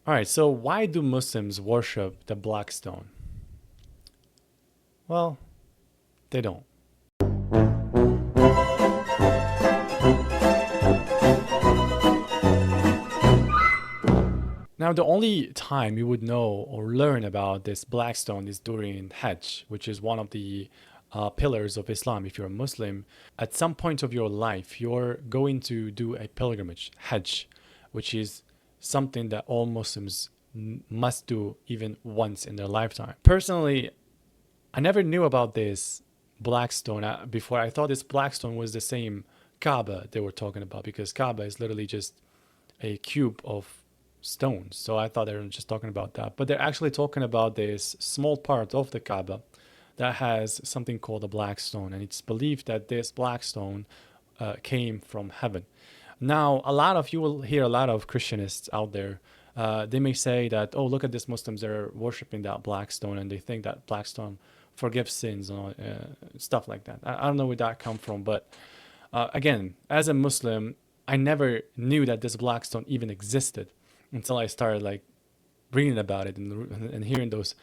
All right, so why do Muslims worship the black stone? Well, they don't. Now, the only time you would know or learn about this black stone is during Hajj, which is one of the pillars of Islam. If you're a Muslim, at some point of your life, you're going to do a pilgrimage, Hajj, which is something that all Muslims must do even once in their lifetime. Personally, I never knew about this black stone before. I thought this black stone was the same Kaaba they were talking about because Kaaba is literally just a cube of stones. So I thought they were just talking about that. But they're actually talking about this small part of the Kaaba that has something called a black stone. And it's believed that this black stone came from heaven. Now, a lot of you will hear a lot of Christianists out there. They may say that, oh, look at these Muslims, they're worshiping that black stone and they think that black stone forgives sins and stuff like that. I don't know where that come from, but again, as a Muslim, I never knew that this black stone even existed until I started like reading about it and hearing those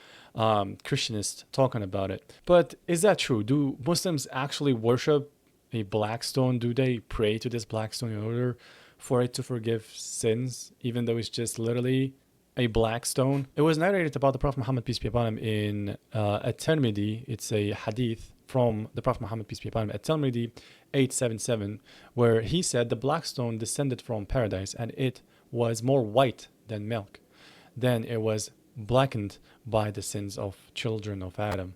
Christianists talking about it. But is that true? Do Muslims actually worship a black stone? Do they pray to this black stone in order for it to forgive sins, even though it's just literally a black stone? It was narrated about the Prophet Muhammad, peace be upon him, in At-Tirmidhi. It's a hadith from the Prophet Muhammad, peace be upon him, At-Tirmidhi 877, where he said the black stone descended from paradise and it was more white than milk. Then it was blackened by the sins of children of Adam.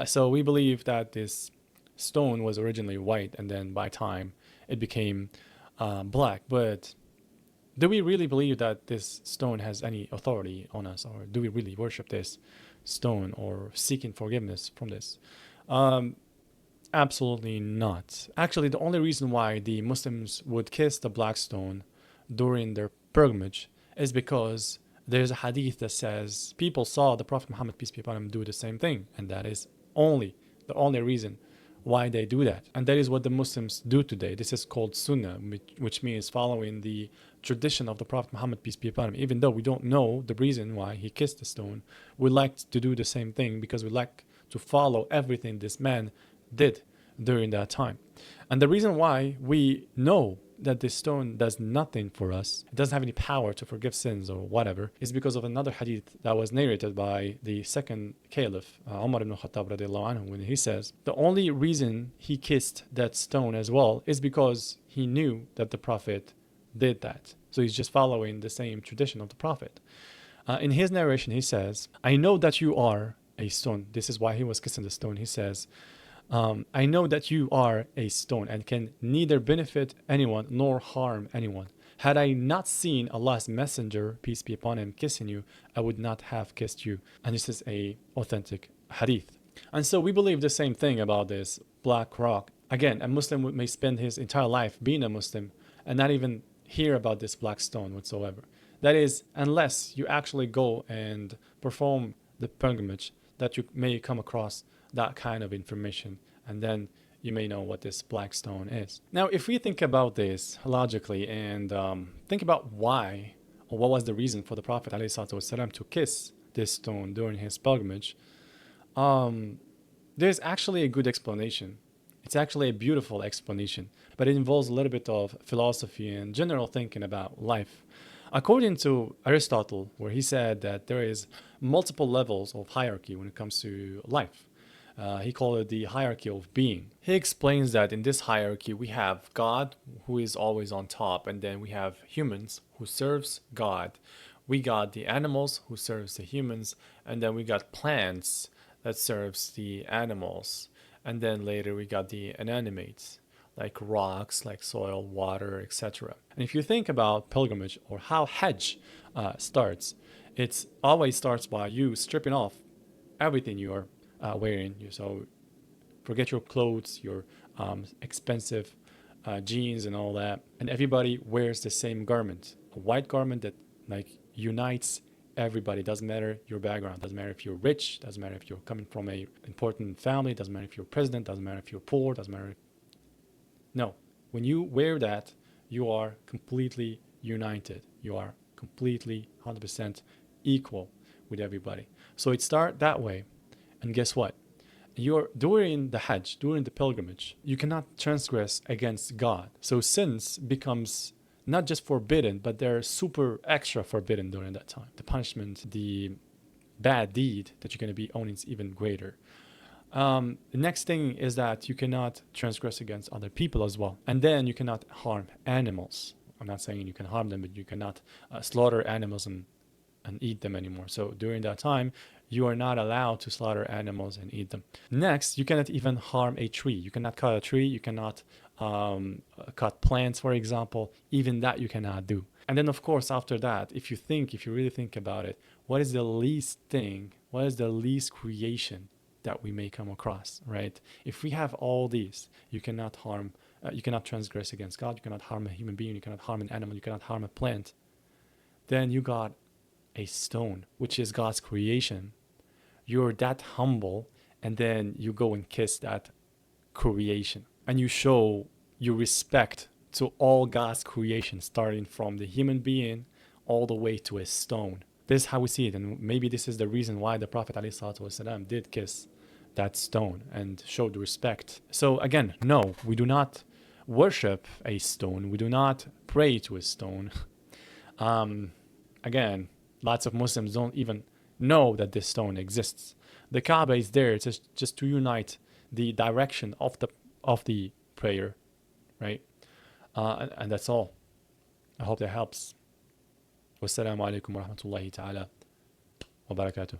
So we believe that this stone was originally white and then by time it became black. But do we really believe that this stone has any authority on us, or do we really worship this stone or seeking forgiveness from this? Um, Absolutely not. Actually, the only reason why the Muslims would kiss the black stone during their pilgrimage is because there's a hadith that says people saw the Prophet Muhammad, peace be upon him, do the same thing, and that is the only reason why they do that. And that is what the Muslims do today. This is called Sunnah, which means following the tradition of the Prophet Muhammad, peace be upon him. Even though we don't know the reason why he kissed the stone, we like to do the same thing because we like to follow everything this man did during that time. And the reason why we know that this stone does nothing for us, it doesn't have any power to forgive sins or whatever, is because of another hadith that was narrated by the second caliph, Umar ibn Khattab radiallahu anhu, when he says, the only reason he kissed that stone as well is because he knew that the Prophet did that. So he's just following the same tradition of the Prophet. In his narration, he says, I know that you are a stone. This is why he was kissing the stone. He says, I know that you are a stone and can neither benefit anyone nor harm anyone. Had I not seen Allah's messenger, peace be upon him, kissing you, I would not have kissed you. And this is a authentic hadith. And so we believe the same thing about this black rock. Again, a Muslim may spend his entire life being a Muslim and not even hear about this black stone whatsoever. That is, unless you actually go and perform the pilgrimage, that you may come across that kind of information, and then you may know what this black stone is. Now, if we think about this logically and think about why or what was the reason for the Prophet ﷺ to kiss this stone during his pilgrimage, there's actually a good explanation. It's actually a beautiful explanation, but it involves a little bit of philosophy and general thinking about life. According to Aristotle, where he said that there is multiple levels of hierarchy when it comes to life. He called it the hierarchy of being. He explains that in this hierarchy we have God, who is always on top, and then we have humans who serves God. We got the animals who serves the humans, and then we got plants that serves the animals. And then later we got the inanimates, like rocks, like soil, water, etc. And if you think about pilgrimage or how Hajj starts, it always starts by you stripping off everything you are wearing. So forget your clothes, your expensive jeans and all that. And everybody wears the same garment, a white garment that like unites everybody. Doesn't matter your background, doesn't matter if you're rich, doesn't matter if you're coming from a important family, doesn't matter if you're president, doesn't matter if you're poor, doesn't matter if... No, when you wear that, you are completely united. You are completely 100% equal with everybody. So it starts that way. And guess what? You're during the Hajj, during the pilgrimage, you cannot transgress against God. So sins becomes not just forbidden, but they're super extra forbidden during that time. The punishment, the bad deed that you're going to be owning is even greater. The next thing is that you cannot transgress against other people as well. And then you cannot harm animals. I'm not saying you can harm them, but you cannot slaughter animals and eat them anymore. So during that time, you are not allowed to slaughter animals and eat them. Next, you cannot even harm a tree. You cannot cut a tree. You cannot cut plants, for example. Even that you cannot do. And then, of course, after that, if you really think about it, what is the least creation that we may come across, right? If we have all these, you cannot harm, you cannot transgress against God, you cannot harm a human being, you cannot harm an animal, you cannot harm a plant. Then you got a stone, which is God's creation. You're that humble, and then you go and kiss that creation. And you show your respect to all God's creation, starting from the human being all the way to a stone. This is how we see it, and maybe this is the reason why the Prophet ﷺ did kiss that stone and showed respect. So again, no, we do not worship a stone. We do not pray to a stone. Again, lots of Muslims don't even know that this stone exists. The Kaaba is there just to unite the direction of the prayer, right? And that's all. I hope that helps. والسلام عليكم ورحمة الله تعالى وبركاته.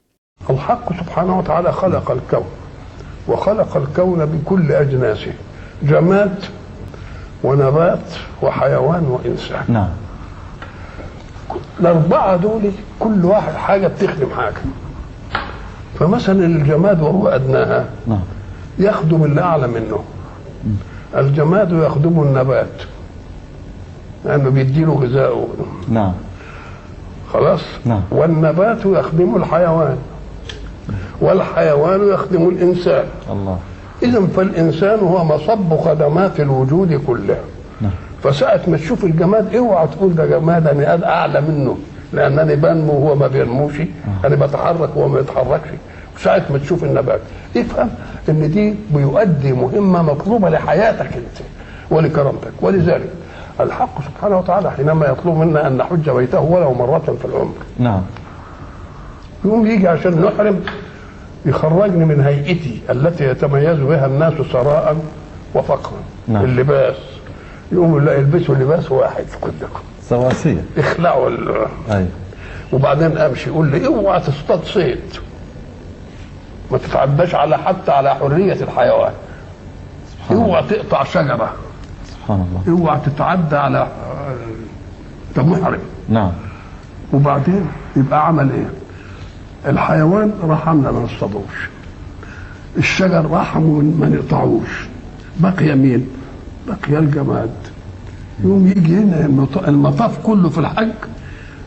الحق سبحانه وتعالى خلق الكون وخلق الكون بكل أجناسه، جماد ونبات وحيوان وإنسان. نعم. الأربعة دول كل واحد حاجة بتخدم حاجة. فمثلا الجماد وهو أدناها يخدم اللي أعلى منه. الجماد يخدم النبات لأنه بيديله غذاءه. نعم. خلاص. نعم. والنبات يخدم الحيوان والحيوان يخدم الإنسان. الله. إذن فالإنسان هو مصب خدمات الوجود كلها. نعم. فساعة ما تشوف الجماد اوعى تقول ده جماد انا اعلى منه، لانني بنمو وهو ما بينموش، انا بتحرك وهو ما يتحركش. وساعة ما تشوف النبات افهم ان دي بيؤدي مهمة مطلوبة لحياتك انت ولكرامتك. ولذلك الحق سبحانه وتعالى حينما يطلب منا ان نحج بيته ولو مرة في العمر. نعم. يقوم يجي عشان نحرم يخرجني من هيئتي التي يتميز بها الناس ثراء وفقرا. نعم. اللباس يقوموا لا يلبسوا لباس واحد كلكم سواسية، اخلعوا أيوة. وبعدين امشي يقول لي اوعى تصطاد صيد، ما تتعداش حتى على حرية الحيوان، اوعى تقطع شجرة، سبحان الله، اوعى تتعدى على محرم. نعم. وبعدين يبقى عمل ايه؟ الحيوان رحمنا ما نصطادوش، الشجر رحموا ما نقطعوش، بقي مين؟ بقي الجماد. يوم يجي هنا المطاف كله في الحج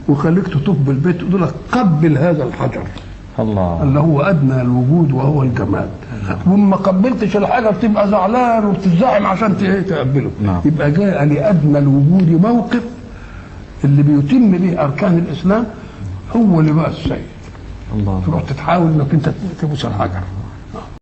وخليك تطوف بالبيت يقول لك قبل هذا الحجر الله اللي هو ادنى الوجود وهو الجماد. وما قبلتش الحجر تبقى زعلان وبتزعم عشان تقبله. نعم. يبقى جاء لادنى الوجود موقف اللي بيتم به اركان الاسلام هو اللي بقى السيد. الله. تروح تتحاول انك انت تبوس الحجر.